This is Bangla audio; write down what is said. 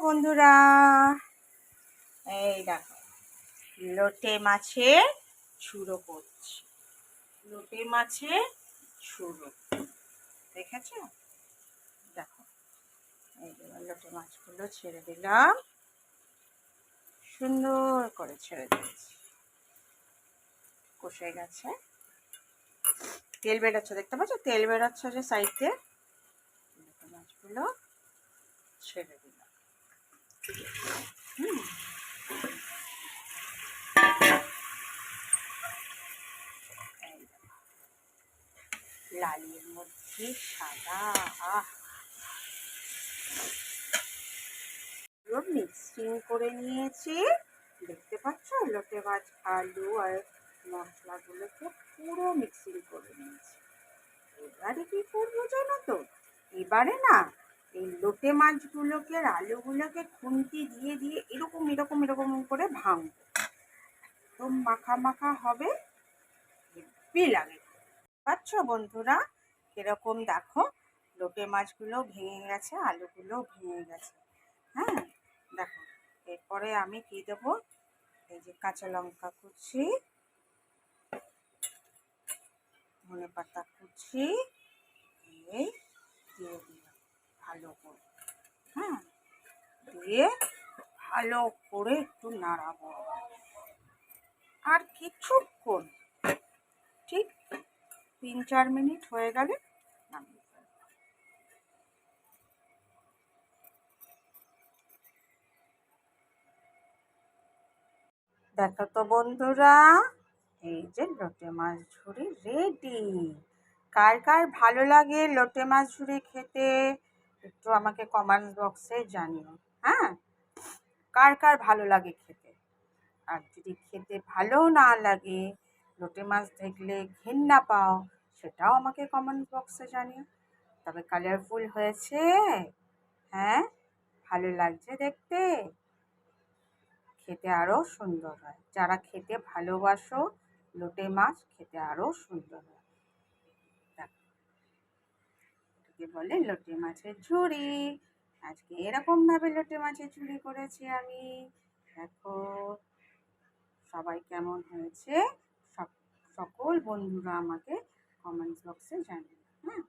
বন্ধুরা, এই দেখো লোটে মাছের ঝুড়ো করছি। লোটে মাছের ঝুড়ো দেখেছো? দেখো এই লোটে মাছগুলো ছেড়ে দিলাম, সুন্দর করে ছেড়ে দিয়েছি। কষে গেছে, তেল বেরোচ্ছে, দেখতে পাচ্ছ তেল বেরোচ্ছে যে সাইড দিয়ে। লোটে মাছগুলো ছেড়ে দিলাম। লালের মধ্যে সাদা, পুরো মিক্সিং করে নিয়েছি। দেখতে পাচ্ছ লোটে মাছ, আলু আর মশলাগুলোকে পুরো মিক্সিং করে নিয়েছি। এবারে কি করবো জানো তো? এবারে না এই লোটে মাছগুলোকে আর আলুগুলোকে খুন্তি দিয়ে দিয়ে এরকম এরকম এরকম করে ভাঙবো। একদম মাখা মাখা হবে, হেব্বি লাগে। পাচ্ছ বন্ধুরা কিরকম? দেখো লোটে মাছগুলো ভেঙে গেছে, আলুগুলো ভেঙে গেছে। হ্যাঁ দেখো, এরপরে আমি কি দেবো? এই যে কাঁচা লঙ্কা কুচি, ধনে পাতা কুচি, এই দিয়ে দিলাম ভালো করে। হ্যাঁ, দিয়ে ভালো করে একটু নাড়াবো। আর কিছুক্ষণ, ঠিক 3-4 মিনিট হয়ে গেলে নামিয়ে ফেলবো। দেখো তো বন্ধুরা, এই যে লোটে মাছ ঝুড়ি রেডি। কার কার ভালো লাগে লোটে মাছ ঝুড়ি খেতে একটু আমাকে কমেন্ট বক্সে জানিও। হ্যাঁ, কার কার ভালো লাগে খেতে? আর যদি খেতে ভালো না লাগে, লোটে মাছ দেখলে ঘেন্না পাও, সেটাও আমাকে কমেন্ট বক্সে জানিও। তবে কালারফুল হয়েছে, হ্যাঁ ভালো লাগছে দেখতে, খেতে আরও সুন্দর হয়। যারা খেতে ভালোবাসো লোটে মাছ, খেতে আরও সুন্দর হয়। এটাকে বলে লোটে মাছের ঝুড়ি। আজকে এরকমভাবে লোটে মাছের ঝুড়ি করেছি আমি। দেখো সবাই কেমন হয়েছে, সকল বন্ধুরা আমাকে কমেন্টস বক্সে জানিও। হ্যাঁ।